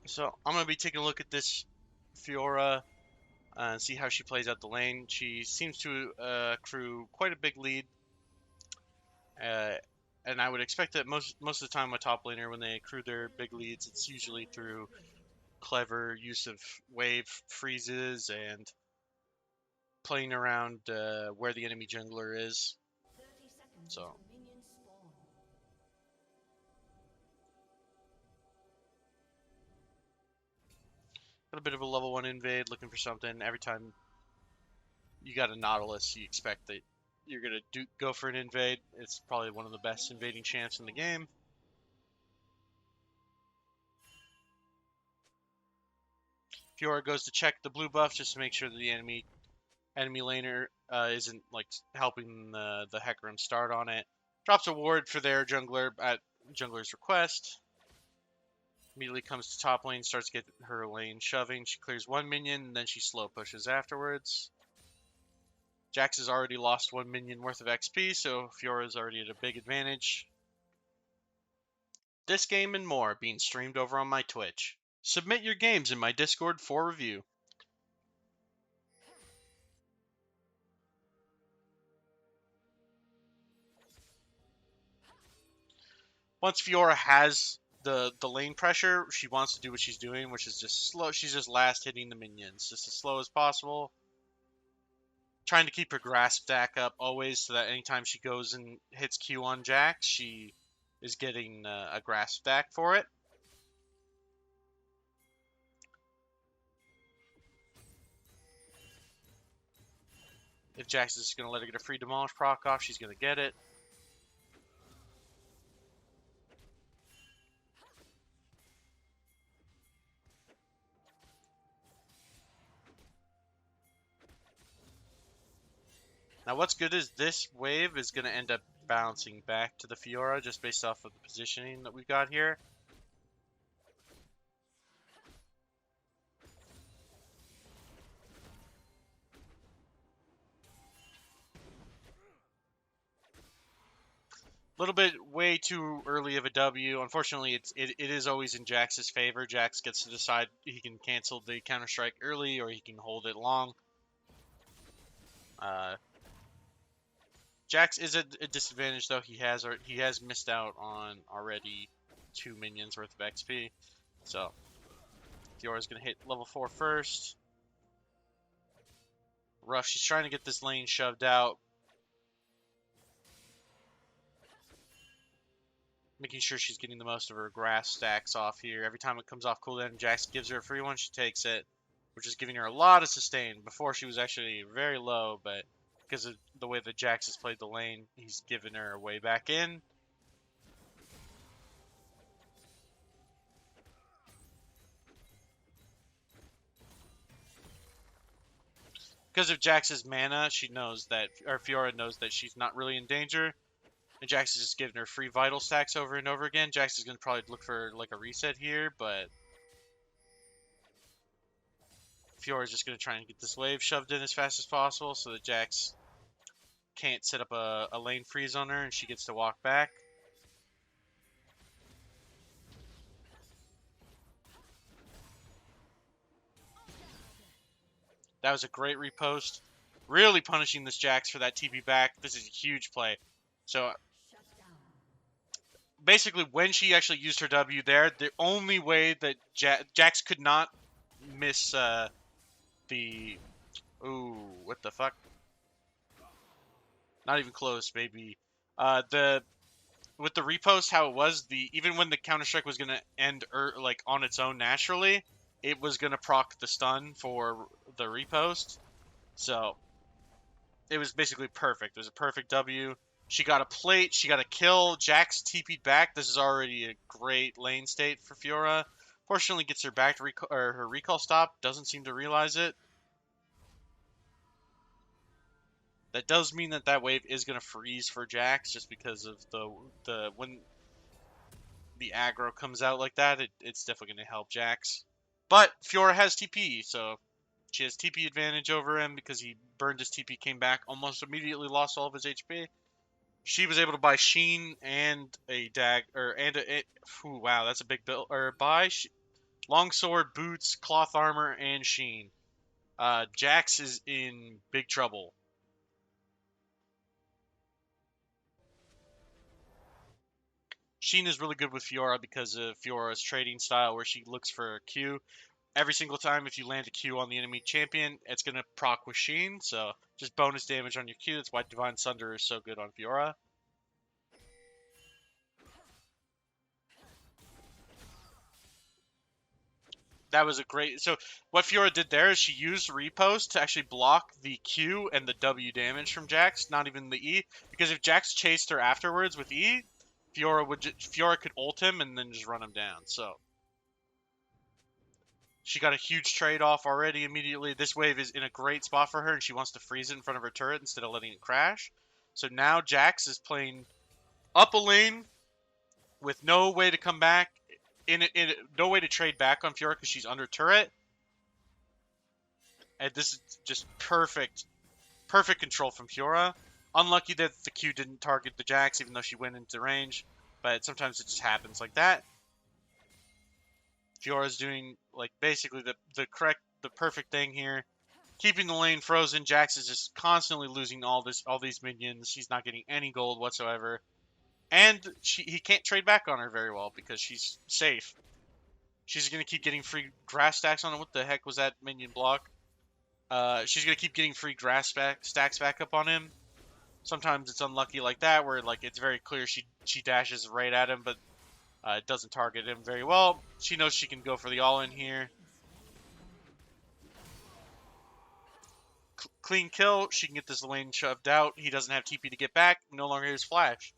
So I'm going to be taking a look at this Fiora and see how she plays out the lane. She seems to accrue quite a big lead, uh, and I would expect that most of the time, a top laner, when they accrue their big leads, it's usually through clever use of wave freezes and playing around where the enemy jungler is. So got a bit of a level 1 invade, looking for something. Every time you got a Nautilus, you expect that you're gonna go for an invade. It's probably one of the best invading champs in the game. Fiora goes to check the blue buff just to make sure that the enemy laner isn't like helping the Hecarim start on it. Drops a ward for their jungler at jungler's request. Immediately comes to top lane, starts getting her lane shoving. She clears one minion, and then she slow pushes afterwards. Jax has already lost 1 minion worth of XP, so Fiora's already at a big advantage. This game and more being streamed over on my Twitch. Submit your games in my Discord for review. Once Fiora has the lane pressure, she wants to do what she's doing, which is just slow. She's just last hitting the minions, just as slow as possible. Trying to keep her grasp stack up always, so that anytime she goes and hits Q on Jax, she is getting a grasp stack for it. If Jax is going to let her get a free demolish proc off, she's going to get it. Now what's good is this wave is going to end up bouncing back to the Fiora just based off of the positioning that we've got here. A little bit way too early of a W. Unfortunately, it is always in Jax's favor. Jax gets to decide he can cancel the counter strike early or he can hold it long. Jax is at a disadvantage though. He has missed out on already 2 minions worth of XP. So Fiora's gonna hit level 4 first. Rough. She's trying to get this lane shoved out. Making sure she's getting the most of her grass stacks off here. Every time it comes off cooldown, Jax gives her a free one, she takes it, which is giving her a lot of sustain. Before she was actually very low, but because of the way that Jax has played the lane, he's given her a way back in. Because of Jax's mana, she knows that, or Fiora knows that she's not really in danger. And Jax is just giving her free vital stacks over and over again. Jax is going to probably look for like a reset here, but Fiora is just going to try and get this wave shoved in as fast as possible so that Jax can't set up a lane freeze on her and she gets to walk back. That was a great repost. Really punishing this Jax for that TP back. This is a huge play. So basically, when she actually used her W there, the only way that Jax could not miss the... Ooh, what the fuck? Not even close, baby. The with the repost, how it was, even when the counter strike was gonna end like on its own naturally, it was gonna proc the stun for the repost. So it was basically perfect. It was a perfect W. She got a plate. She got a kill. Jax TP'd back. This is already a great lane state for Fiora. Fortunately, gets her back to her recall stop. Doesn't seem to realize it. That does mean that wave is going to freeze for Jax just because of the when the aggro comes out like that, it's definitely going to help Jax. But Fiora has TP, so she has TP advantage over him because he burned his TP, came back, almost immediately lost all of his HP. She was able to buy Sheen and a wow, that's a big bill or buy. Longsword, boots, cloth armor, and Sheen. Jax is in big trouble. Sheen is really good with Fiora because of Fiora's trading style where she looks for a Q. Every single time if you land a Q on the enemy champion, it's going to proc with Sheen, so just bonus damage on your Q. That's why Divine Sunder is so good on Fiora. That was a great... So what Fiora did there is she used Repost to actually block the Q and the W damage from Jax, not even the E. Because if Jax chased her afterwards with E, Fiora could ult him and then just run him down. So she got a huge trade-off already immediately. This wave is in a great spot for her, and she wants to freeze it in front of her turret instead of letting it crash. So now Jax is playing up a lane with no way to come back, no way to trade back on Fiora because she's under turret. And this is just perfect control from Fiora. Unlucky that the Q didn't target the Jax, even though she went into range. But sometimes it just happens like that. Fiora's doing like basically the perfect thing here, keeping the lane frozen. Jax is just constantly losing all these minions. He's not getting any gold whatsoever, and he can't trade back on her very well because she's safe. She's gonna keep getting free grass stacks on him. What the heck was that minion block? She's gonna keep getting free grass stacks back up on him. Sometimes it's unlucky like that, where like it's very clear she dashes right at him, but it doesn't target him very well. She knows she can go for the all-in here. Clean kill. She can get this lane shoved out. He doesn't have TP to get back. No longer his flash.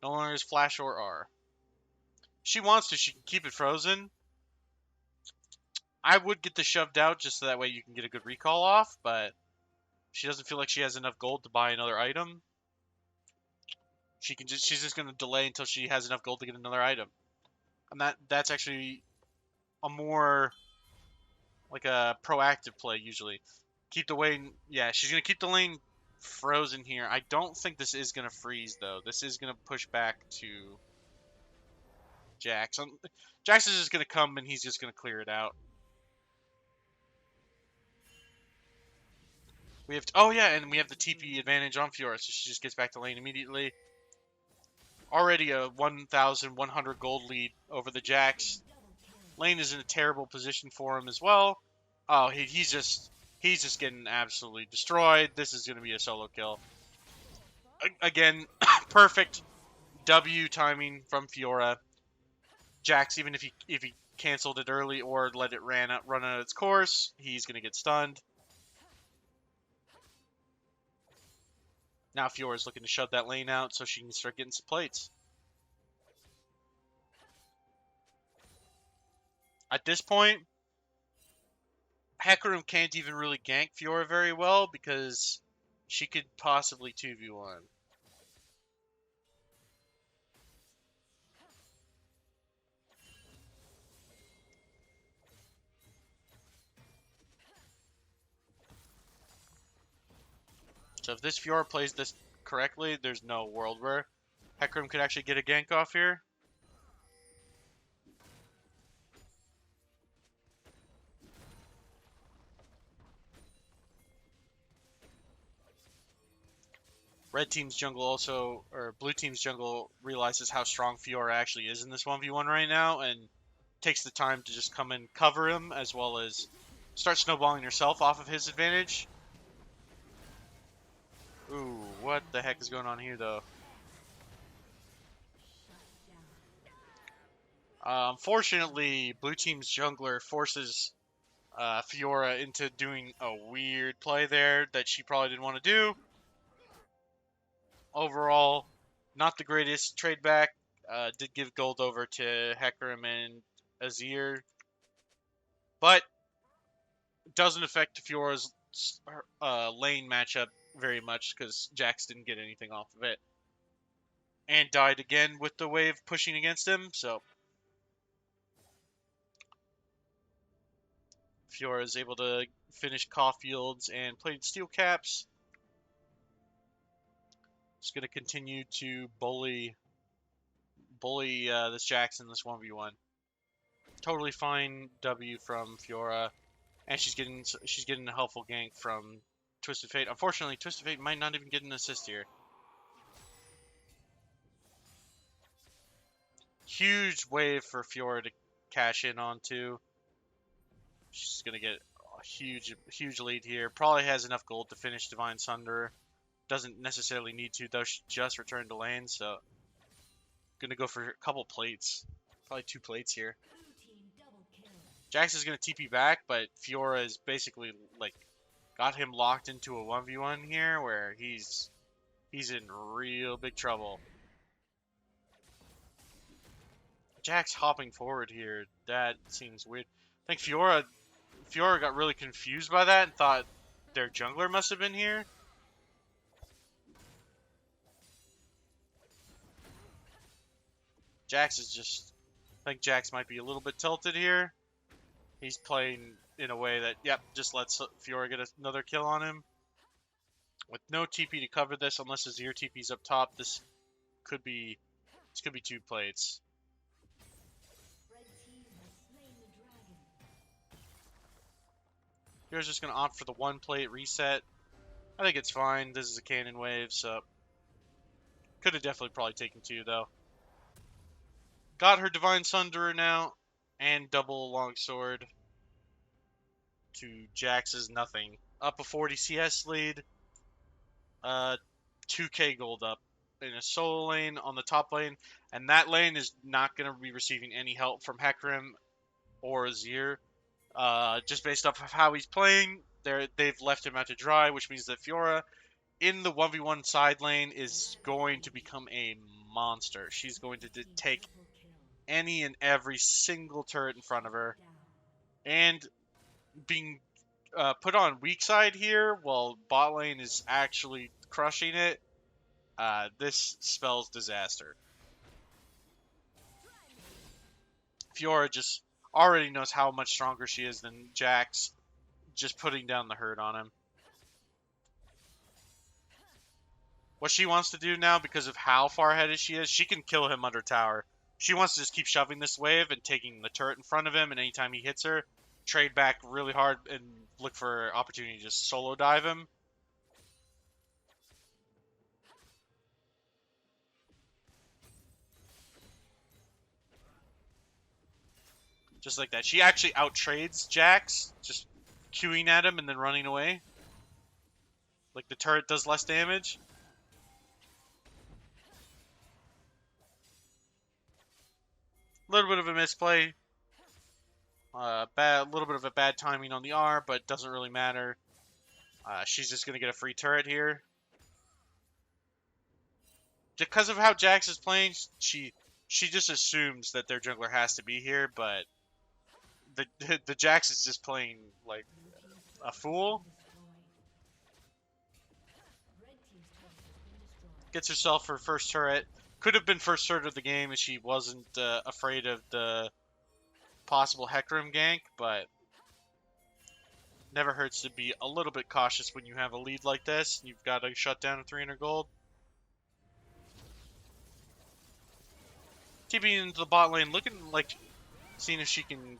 No longer his flash or R. She wants to. She can keep it frozen. I would get this shoved out just so that way you can get a good recall off, but she doesn't feel like she has enough gold to buy another item. She's just gonna delay until she has enough gold to get another item. And that's actually a more like a proactive play usually. Keep the lane. Yeah, she's gonna keep the lane frozen here. I don't think this is gonna freeze though. This is gonna push back to Jax. Jax is just gonna come and he's just gonna clear it out. Oh yeah, and we have the TP advantage on Fiora, so she just gets back to lane immediately. Already a 1,100 gold lead over the Jax. Lane is in a terrible position for him as well. Oh, he's just getting absolutely destroyed. This is going to be a solo kill. Again, perfect W timing from Fiora. Jax, even if he canceled it early or let it run out its course, he's going to get stunned. Now Fiora's looking to shove that lane out so she can start getting some plates. At this point, Hecarim can't even really gank Fiora very well because she could possibly 2v1. So if this Fiora plays this correctly, there's no world where Hecarim could actually get a gank off here. Red team's jungle also, or blue team's jungle realizes how strong Fiora actually is in this 1v1 right now and takes the time to just come and cover him as well as start snowballing herself off of his advantage. Ooh, what the heck is going on here though? Unfortunately, blue team's jungler forces Fiora into doing a weird play there that she probably didn't want to do. Overall, not the greatest trade back. Did give gold over to Hecarim and Azir, but doesn't affect Fiora's lane matchup very much because Jax didn't get anything off of it. And died again with the wave pushing against him, so Fiora is able to finish Caulfield's and played steel caps. Just going to continue to bully this Jax in this 1v1. Totally fine W from Fiora, and she's getting a helpful gank from Twisted Fate. Unfortunately, Twisted Fate might not even get an assist here. Huge wave for Fiora to cash in onto. She's gonna get a huge lead here. Probably has enough gold to finish Divine Sunder. Doesn't necessarily need to though. She just returned to lane, so gonna go for a couple plates. Probably 2 plates here. Jax is gonna TP back, but Fiora is basically like got him locked into a 1v1 here, where he's in real big trouble. Jax hopping forward here. That seems weird. I think Fiora got really confused by that and thought their jungler must have been here. Jax is just... I think Jax might be a little bit tilted here. He's playing in a way that, yep, just lets Fiora get another kill on him. With no TP to cover this, unless his ear TP's up top, this could be 2 plates. Fiora's just going to opt for the 1 plate reset. I think it's fine. This is a cannon wave, so could have definitely probably taken 2, though. Got her Divine Sunderer now, and double longsword to Jax's nothing. Up a 40 CS lead. 2k gold up in a solo lane on the top lane, and that lane is not going to be receiving any help from Hecarim or Azir. Just based off of how he's playing, they've left him out to dry, which means that Fiora in the 1v1 side lane is going to become a monster. She's going to take any and every single turret in front of her, and being put on weak side here while bot lane is actually crushing it. This spells disaster. Fiora just already knows how much stronger she is than Jax, just putting down the hurt on him. What she wants to do now, because of how far ahead she is, she can kill him under tower. She wants to just keep shoving this wave and taking the turret in front of him, and anytime he hits her, trade back really hard and look for opportunity to just solo dive him. Just like that. She actually out-trades Jax, just queuing at him and then running away. Like the turret does less damage. A little bit of a misplay. Little bit of a bad timing on the R, but doesn't really matter. She's just going to get a free turret here. Because of how Jax is playing, she just assumes that their jungler has to be here, but the Jax is just playing like a fool. Gets herself her first turret. Could have been first turret of the game if she wasn't afraid of the possible Hecarim gank, but never hurts to be a little bit cautious when you have a lead like this. You've got to shut down a 300 gold. TPing into the bot lane, looking like seeing if she can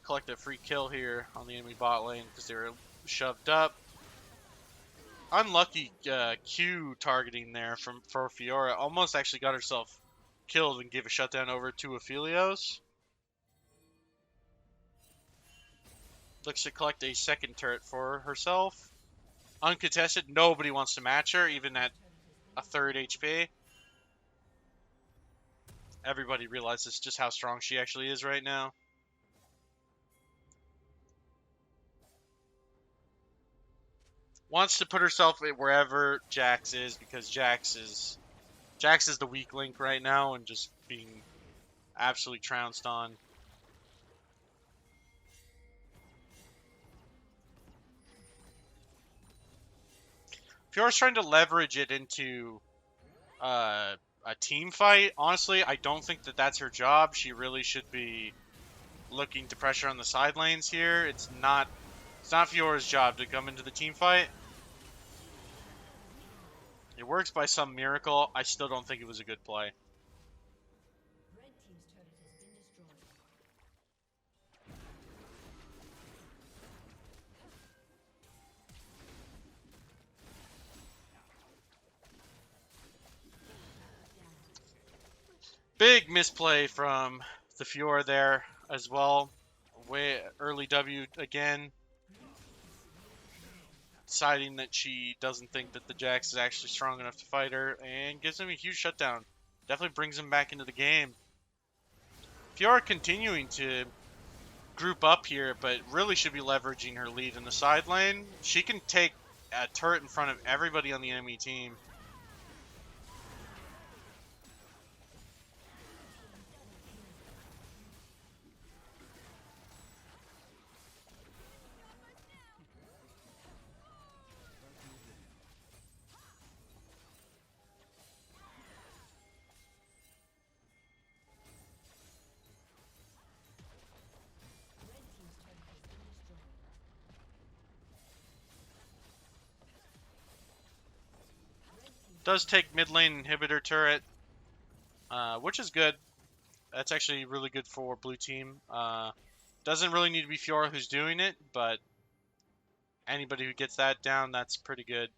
collect a free kill here on the enemy bot lane because they were shoved up. Unlucky Q targeting there for Fiora. Almost actually got herself killed and gave a shutdown over to Aphelios. Looks to collect a second turret for herself. Uncontested. Nobody wants to match her, even at a 3rd HP. Everybody realizes just how strong she actually is right now. Wants to put herself wherever Jax is, because Jax is the weak link right now and just being absolutely trounced on. Fiora's trying to leverage it into a team fight. Honestly, I don't think that that's her job. She really should be looking to pressure on the side lanes here. It's not Fiora's job to come into the team fight. It works by some miracle. I still don't think it was a good play. Big misplay from the Fiora there as well. Way early W again. Deciding that she doesn't think that the Jax is actually strong enough to fight her, and gives him a huge shutdown. Definitely brings him back into the game. Fiora continuing to group up here, but really should be leveraging her lead in the side lane. She can take a turret in front of everybody on the enemy team. Does take mid lane inhibitor turret, which is good. That's actually really good for blue team. Doesn't really need to be Fiora who's doing it, but anybody who gets that down, that's pretty good.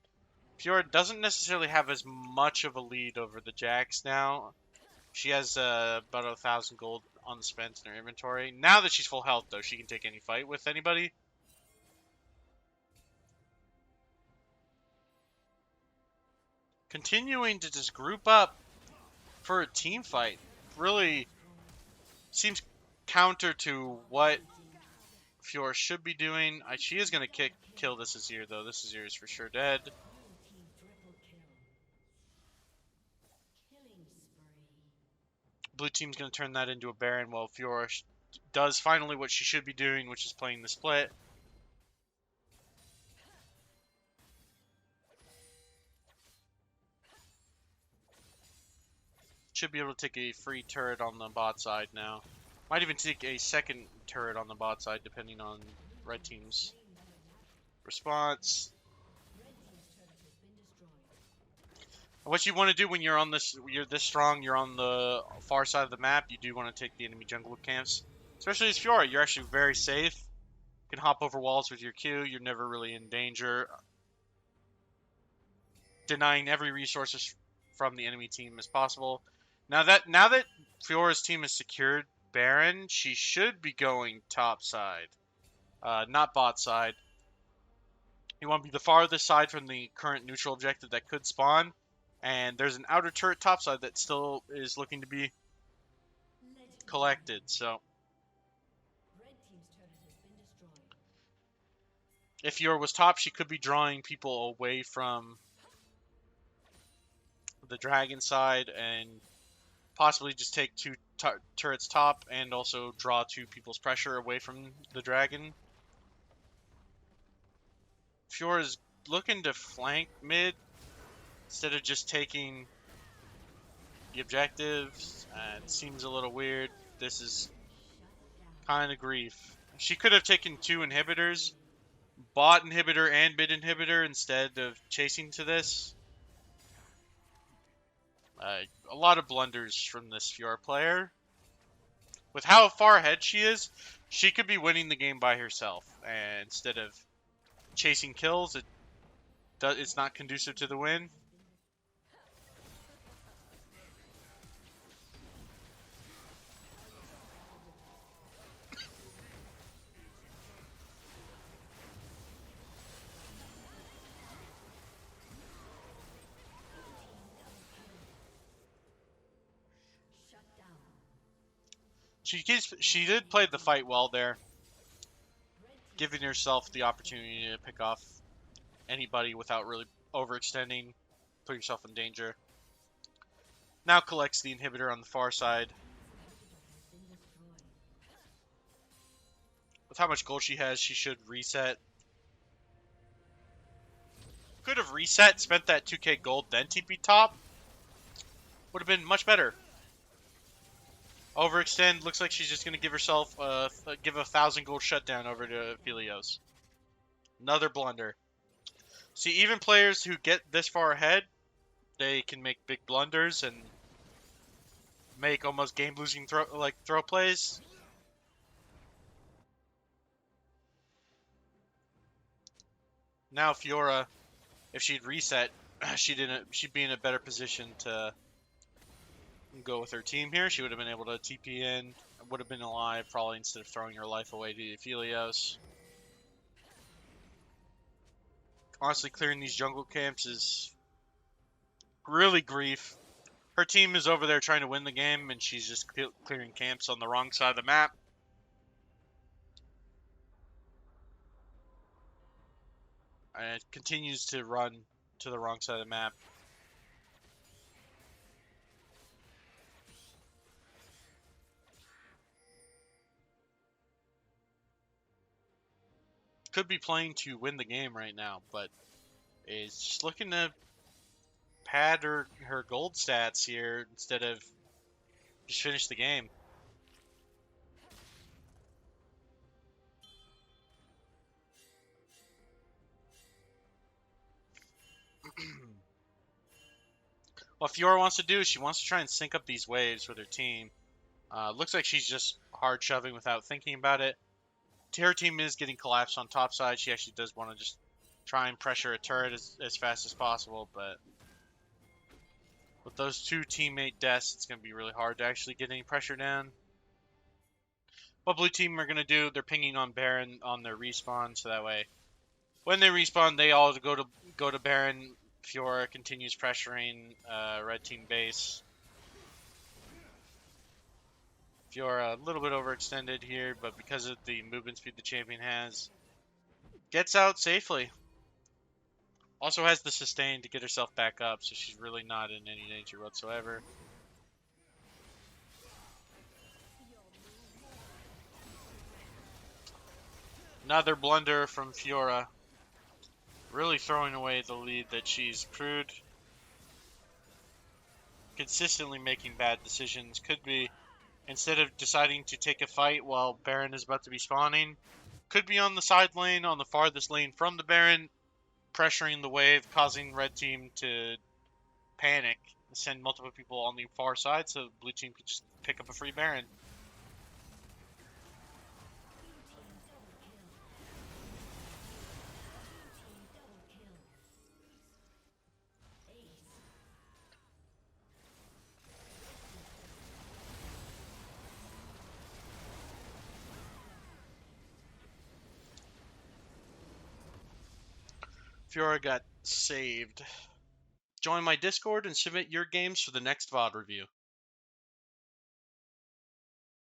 Fiora doesn't necessarily have as much of a lead over the Jax now. She has about 1,000 gold unspent in her inventory. Now that she's full health, though, she can take any fight with anybody. Continuing to just group up for a team fight really seems counter to what Fiora should be doing. She is going to kill this Azir, though. This Azir is for sure dead. Blue team's going to turn that into a Baron while Fiora does finally what she should be doing, which is playing the split. Should be able to take a free turret on the bot side now. Might even take a second turret on the bot side, depending on red team's response. What you want to do when you're this strong, you're on the far side of the map, you do want to take the enemy jungle camps. Especially as Fiora, you're actually very safe. You can hop over walls with your Q, you're never really in danger. Denying every resources from the enemy team as possible. Now that Fiora's team has secured Baron, she should be going top side, not bot side. You want to be the farthest side from the current neutral objective that could spawn, and there's an outer turret top side that still is looking to be collected. So if Fiora was top, she could be drawing people away from the dragon side and possibly just take two turrets top and also draw two people's pressure away from the dragon. Fiora's looking to flank mid instead of just taking the objectives. It seems a little weird. This is kind of grief. She could have taken two inhibitors, bot inhibitor and mid inhibitor, instead of chasing to this. A lot of blunders from this Fiora player. With how far ahead she is, she could be winning the game by herself. And instead of chasing kills, it's not conducive to the win. She did play the fight well there, giving herself the opportunity to pick off anybody without really overextending, put yourself in danger. Now collects the inhibitor on the far side. With how much gold she has, she should reset. Could have reset, spent that 2k gold, then TP top. Would have been much better. Overextend, looks like she's just going to give herself, give 1,000 gold shutdown over to Philios. Another blunder. See, even players who get this far ahead, they can make big blunders and make almost game-losing throw plays. Now Fiora, if she'd reset, she'd be in a better position to go with her team here. She would have been able to TP in, would have been alive probably instead of throwing her life away to Aphelios. Honestly, clearing these jungle camps is really grief. Her team is over there trying to win the game, and she's just clearing camps on the wrong side of the map. And it continues to run to the wrong side of the map. Could be playing to win the game right now, but is just looking to pad her gold stats here instead of just finish the game. What Fiora wants to do is she wants to try and sync up these waves with her team. Looks like she's just hard shoving without thinking about it. Her team is getting collapsed on top side. She actually does want to just try and pressure a turret as fast as possible, but with those two teammate deaths, it's going to be really hard to actually get any pressure down. What blue team are going to do, they're pinging on Baron on their respawn, so that way when they respawn, they all go to Baron. Fiora continues pressuring red team base. Fiora a little bit overextended here, but because of the movement speed the champion has, gets out safely. Also has the sustain to get herself back up, so she's really not in any danger whatsoever. Another blunder from Fiora. Really throwing away the lead that she's accrued. Consistently making bad decisions. Could be, instead of deciding to take a fight while Baron is about to be spawning, could be on the side lane, on the farthest lane from the Baron, pressuring the wave, causing red team to panic, send multiple people on the far side so blue team could just pick up a free Baron. Fiora got saved. Join my Discord and submit your games for the next VOD review.